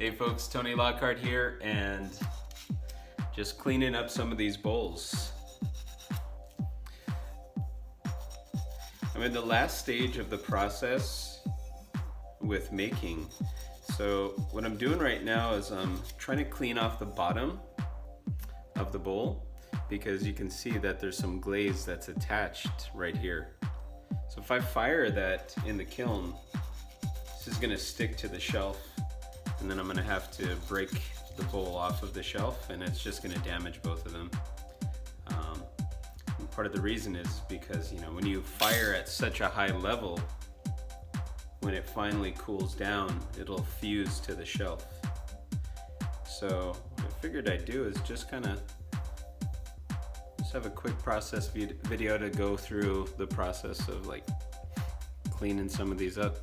Hey folks, Tony Lockhart here, and just cleaning up some of these bowls. I'm in the last stage of the process with making. So what I'm doing right now is I'm trying to clean off the bottom of the bowl because you can see that there's some glaze that's attached right here. So if I fire that in the kiln, this is gonna stick to the shelf, and then I'm gonna have to break the bowl off of the shelf, and it's just gonna damage both of them. Part of the reason is because, you know, when you fire at such a high level, when it finally cools down, it'll fuse to the shelf. So what I figured I'd do is just have a quick process video to go through the process of like cleaning some of these up.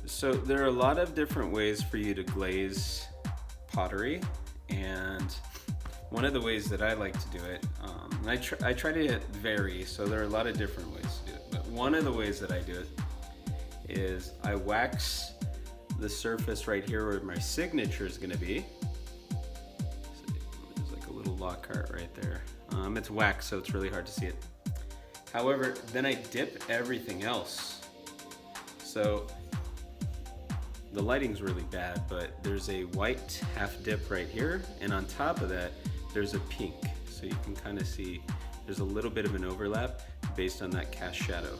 So there are a lot of different ways for you to glaze pottery, and one of the ways that I like to do it, and I try to vary, so there are a lot of different ways to do it, but one of the ways that I do it is I wax the surface right here where my signature is going to be. So there's like a little Lockhart right there. It's wax, so it's really hard to see it. However, then I dip everything else. So the lighting's really bad, but there's a white half dip right here, and on top of that there's a pink, so you can kind of see there's a little bit of an overlap based on that cast shadow.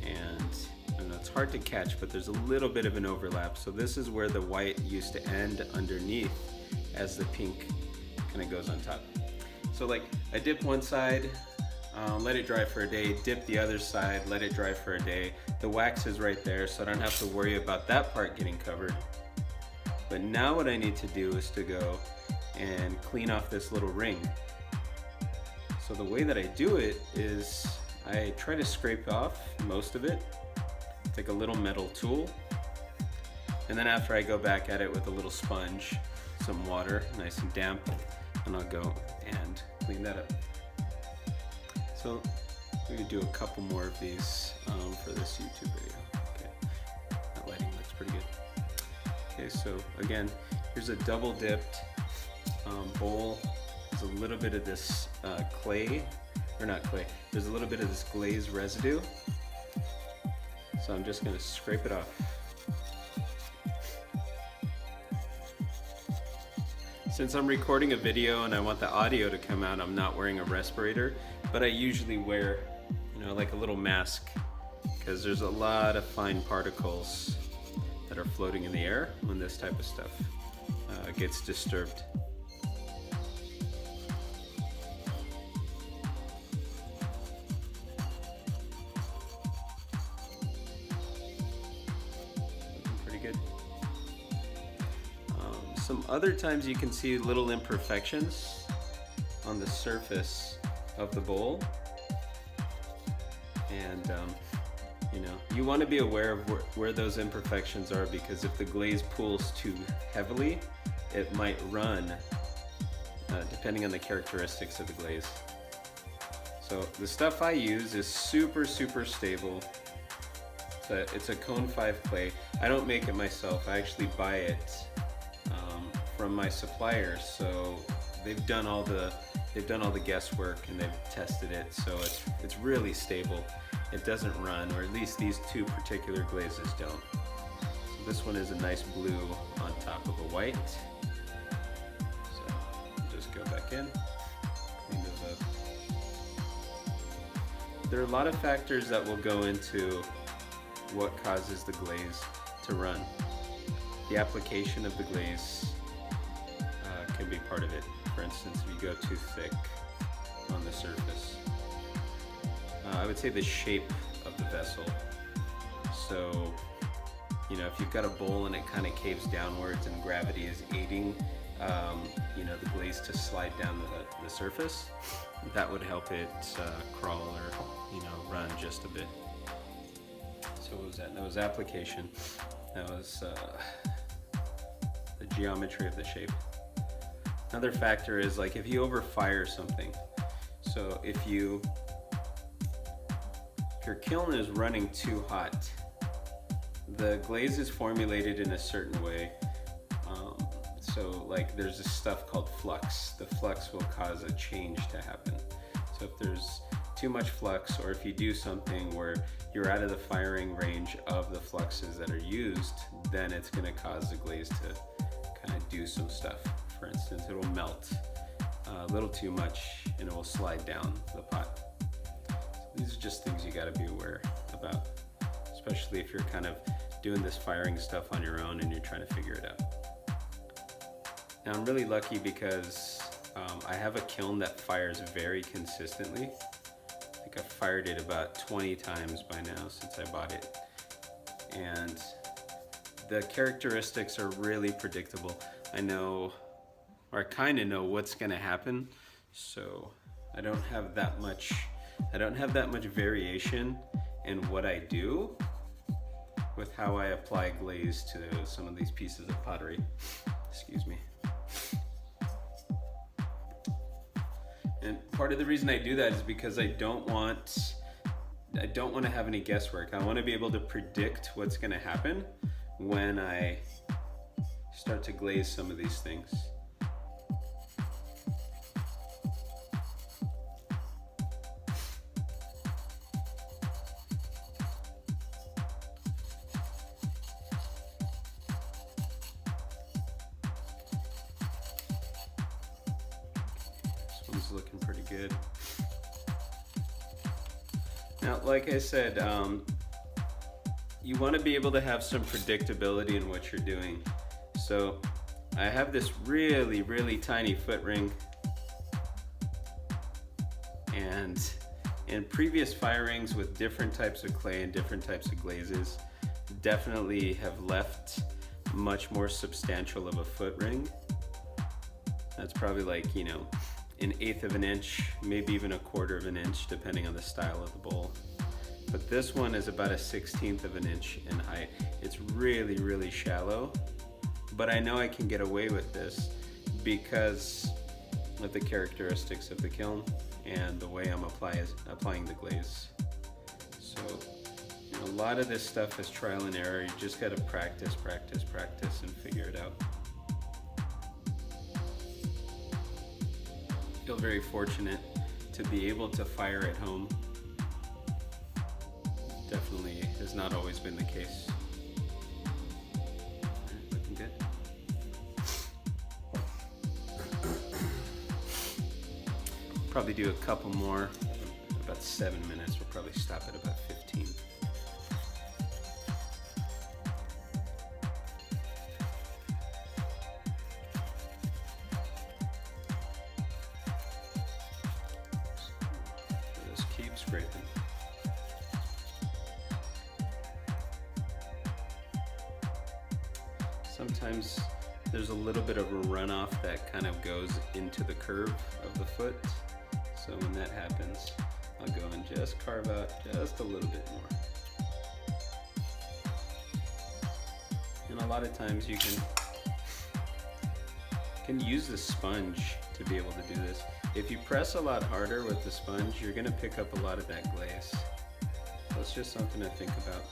And I know it's hard to catch, but there's a little bit of an overlap. So this is where the white used to end underneath as the pink kind of goes on top. So like I dip one side, let it dry for a day, dip the other side, let it dry for a day. The wax is right there, so I don't have to worry about that part getting covered. But now what I need to do is to go and clean off this little ring. So the way that I do it is I try to scrape off most of it, take a little metal tool, and then after I go back at it with a little sponge, some water, nice and damp, and I'll go and clean that up. So we could do a couple more of these for this YouTube video. Okay, that lighting looks pretty good. Okay, so again, here's a double dipped bowl. There's a little bit of this clay, or not clay, there's a little bit of this glaze residue. So I'm just gonna scrape it off. Since I'm recording a video and I want the audio to come out, I'm not wearing a respirator, but I usually wear, you know, like a little mask, because there's a lot of fine particles that are floating in the air when this type of stuff gets disturbed. Looking pretty good. Some other times you can see little imperfections on the surface of the bowl, and you know, you want to be aware of where those imperfections are, because if the glaze pools too heavily, it might run, depending on the characteristics of the glaze. So the stuff I use is super stable. It's a cone 5 clay. I don't make it myself, I actually buy it from my suppliers, so they've done all the guesswork and they've tested it, so it's really stable. It doesn't run, or at least these two particular glazes don't. So this one is a nice blue on top of a white. So just go back in, clean those up. There are a lot of factors that will go into what causes the glaze to run. The application of the glaze can be part of it. For instance, if you go too thick on the surface. I would say the shape of the vessel. So, you know, if you've got a bowl and it kind of caves downwards and gravity is aiding, you know, the glaze to slide down the surface, that would help it crawl or, you know, run just a bit. So what was that? That was application. That was the geometry of the shape. Another factor is like if you overfire something. So if you your kiln is running too hot, the glaze is formulated in a certain way. So like there's this stuff called flux. The flux will cause a change to happen. So if there's too much flux, or if you do something where you're out of the firing range of the fluxes that are used, then it's going to cause the glaze to kind of do some stuff. For instance, it will melt a little too much and it will slide down the pot. So these are just things you got to be aware about, especially if you're kind of doing this firing stuff on your own and you're trying to figure it out. Now I'm really lucky because I have a kiln that fires very consistently. I think I've fired it about 20 times by now since I bought it. And the characteristics are really predictable. I know, or I kind of know what's gonna happen. So I don't have that much variation in what I do with how I apply glaze to some of these pieces of pottery. Excuse me. And part of the reason I do that is because I don't want to have any guesswork. I want to be able to predict what's going to happen when I start to glaze some of these things. Looking pretty good. Now, like I said, you want to be able to have some predictability in what you're doing. So I have this really, really tiny foot ring, and in previous firings with different types of clay and different types of glazes, definitely have left much more substantial of a foot ring. That's probably like, you know, 1/8 of an inch, maybe even 1/4 of an inch, depending on the style of the bowl. But this one is about 1/16 of an inch in height. It's really, really shallow, but I know I can get away with this because of the characteristics of the kiln and the way I'm applying the glaze. So, you know, a lot of this stuff is trial and error. You just gotta practice, practice, practice, and figure it out. I feel very fortunate to be able to fire at home. Definitely has not always been the case. Alright, looking good. Probably do a couple more, about 7 minutes. We'll probably stop at about 15. Scraping. Sometimes there's a little bit of a runoff that kind of goes into the curve of the foot. So when that happens, I'll go and just carve out just a little bit more. And a lot of times you can use the sponge to be able to do this. If you press a lot harder with the sponge, you're going to pick up a lot of that glaze. So it's just something to think about.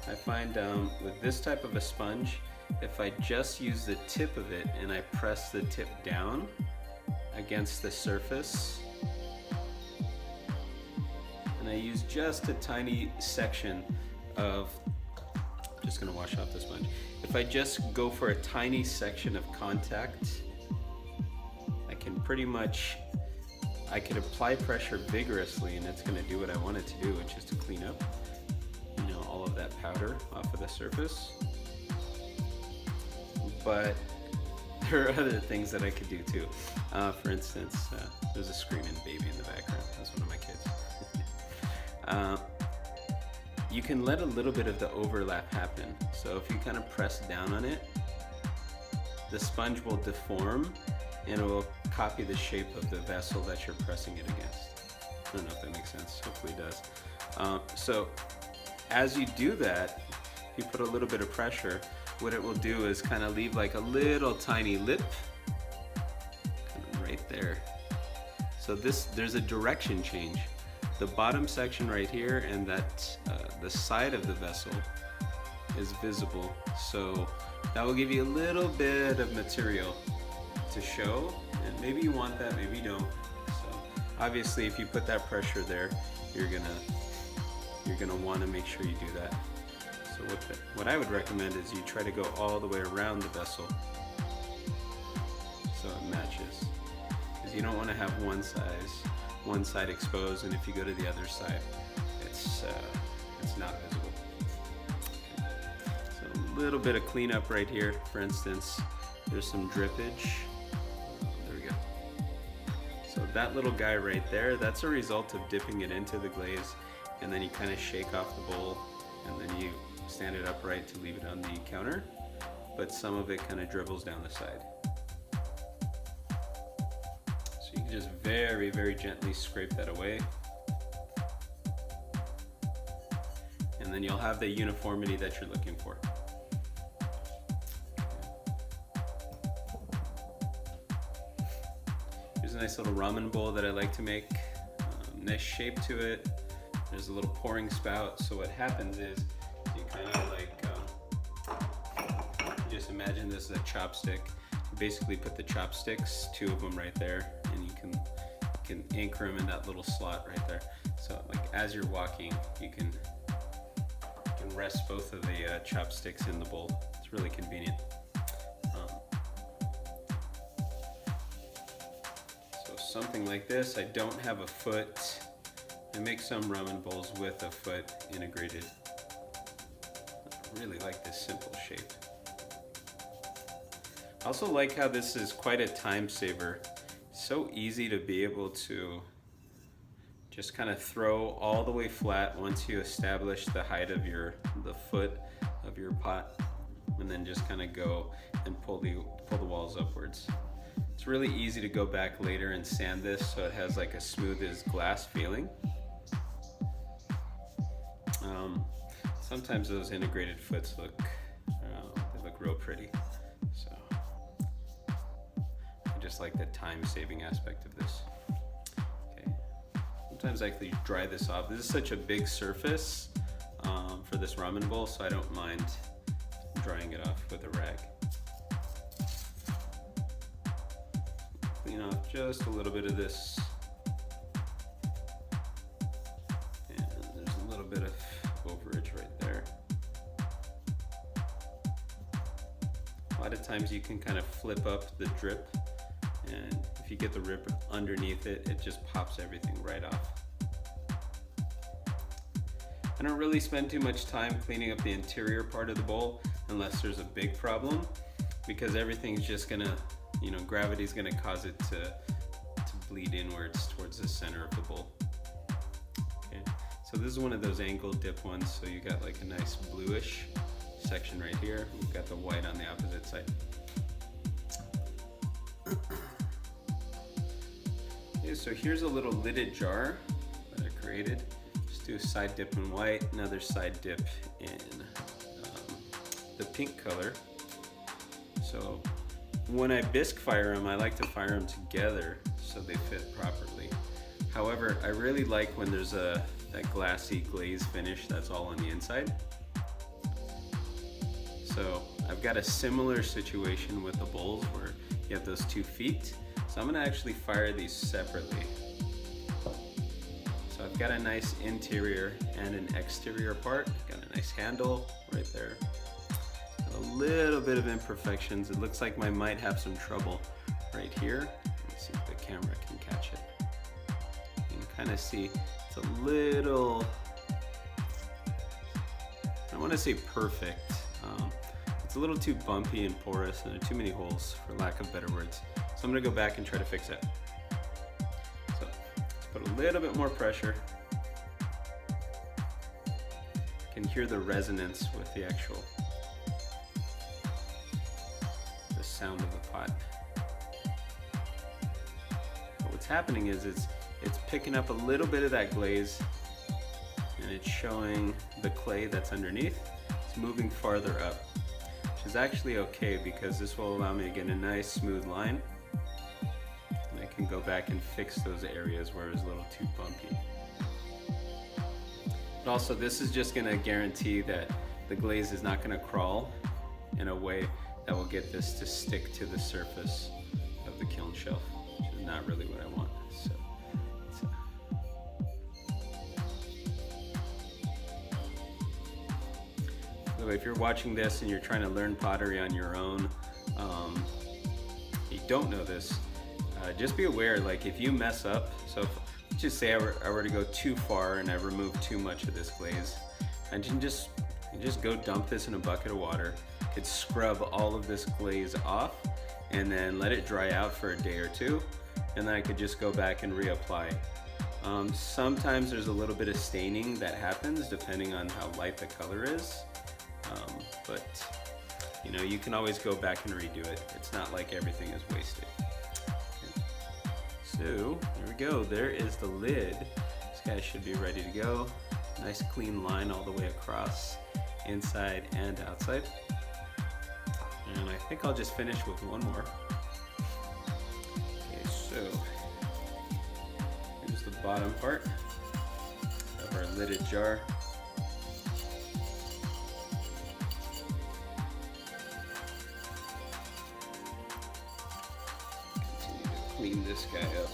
I find with this type of a sponge, if I just use the tip of it and I press the tip down against the surface, and I use just a tiny section of, I'm just going to wash off the sponge. If I just go for a tiny section of contact, I could apply pressure vigorously and it's going to do what I want it to do, which is to clean up, you know, all of that powder off of the surface. But there are other things that I could do too. For instance, there's a screaming baby in the background. That's one of my kids. You can let a little bit of the overlap happen. So if you kind of press down on it, the sponge will deform and it will copy the shape of the vessel that you're pressing it against. I don't know if that makes sense, hopefully it does. So as you do that, you put a little bit of pressure, what it will do is kind of leave like a little tiny lip, kind of right there. So there's a direction change. the bottom section right here and that the side of the vessel is visible, so that will give you a little bit of material to show, and maybe you want that, maybe you don't. So obviously if you put that pressure there, you're gonna want to make sure you do that. So what I would recommend is you try to go all the way around the vessel so it matches, because you don't want to have one side exposed, and if you go to the other side, it's not visible. Okay. So a little bit of cleanup right here. For instance, there's some drippage. There we go. So that little guy right there, that's a result of dipping it into the glaze, and then you kind of shake off the bowl, and then you stand it upright to leave it on the counter, but some of it kind of dribbles down the side. So you can just very, very gently scrape that away, and then you'll have the uniformity that you're looking for. Here's a nice little ramen bowl that I like to make. Nice shape to it. There's a little pouring spout, so what happens is you kind of like, just imagine this as a chopstick. You basically put the chopsticks, 2 of them right there, and you can anchor them in that little slot right there. So like as you're walking, you can rest both of the chopsticks in the bowl. It's really convenient. So something like this, I don't have a foot. I make some ramen bowls with a foot integrated. I really like this simple shape. I also like how this is quite a time saver. It's so easy to be able to just kind of throw all the way flat once you establish the height of the foot of your pot, and then just kind of go and pull the walls upwards. It's really easy to go back later and sand this so it has like a smooth as glass feeling. Sometimes those integrated foots look real pretty. So I just like the time-saving aspect of this. Okay. Sometimes I actually dry this off. This is such a big surface for this ramen bowl, so I don't mind drying it off with a rag. Clean off just a little bit of this. And there's a little bit of overage right there. A lot of times you can kind of flip up the drip, and if you get the rip underneath it, it just pops everything right off. I don't really spend too much time cleaning up the interior part of the bowl unless there's a big problem, because everything's just gonna, gravity's gonna cause it to bleed inwards towards the center of the bowl. So this is one of those angle dip ones, so you got like a nice bluish section right here. We've got the white on the opposite side. Okay, so here's a little lidded jar that I created. Just do a side dip in white, another side dip in the pink color. So when I bisque fire them, I like to fire them together so they fit properly. However, I really like when there's that glassy glaze finish that's all on the inside. So I've got a similar situation with the bowls where you have those 2 feet. So I'm gonna actually fire these separately. So I've got a nice interior and an exterior part. Got a nice handle right there. Got a little bit of imperfections. It looks like I might have some trouble right here. Let's see if the camera can catch it. You can kind of see it's a little, I want to say perfect. It's a little too bumpy and porous, and there are too many holes, for lack of better words. So I'm going to go back and try to fix it. So let's put a little bit more pressure. You can hear the resonance with the sound of the pot. But what's happening is it's picking up a little bit of that glaze, and it's showing the clay that's underneath. It's moving farther up, which is actually okay, because this will allow me to get a nice smooth line, and I can go back and fix those areas where it was a little too bumpy. But also this is just gonna guarantee that the glaze is not gonna crawl in a way that will get this to stick to the surface of the kiln shelf, which is not really what I want. So if you're watching this and you're trying to learn pottery on your own, you don't know this, just be aware, like if you mess up, so if, just say I were to go too far and I remove too much of this glaze, I can just go dump this in a bucket of water, could scrub all of this glaze off and then let it dry out for a day or two, and then I could just go back and reapply. Sometimes there's a little bit of staining that happens depending on how light the color is, but you know, you can always go back and redo it. It's not like everything is wasted. So there we go, there is the lid. This guy should be ready to go. Nice clean line all the way across, inside and outside. And I think I'll just finish with one more. Okay, so here's the bottom part of our lidded jar. Continue to clean this guy up.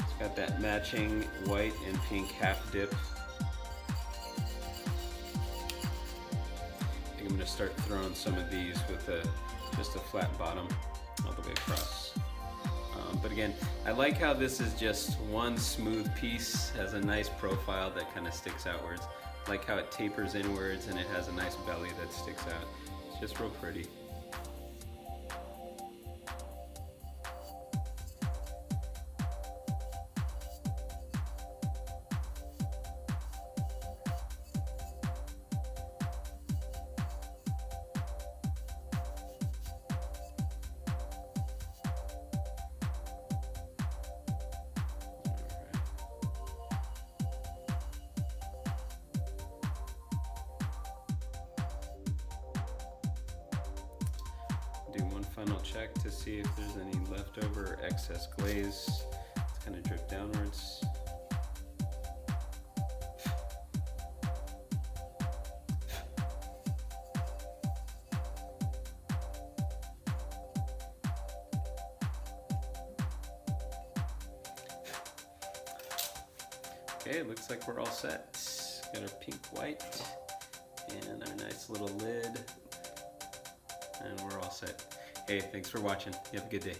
It's got that matching white and pink half dip. I'm going to start throwing some of these with just a flat bottom all the way across. But again, I like how this is just one smooth piece, has a nice profile that kind of sticks outwards. I like how it tapers inwards and it has a nice belly that sticks out. It's just real pretty. Do one final check to see if there's any leftover or excess glaze. It's kind of drip downwards. Okay, it looks like we're all set. Got our pink white and our nice little lid. And we're all set. Hey, thanks for watching. You have a good day.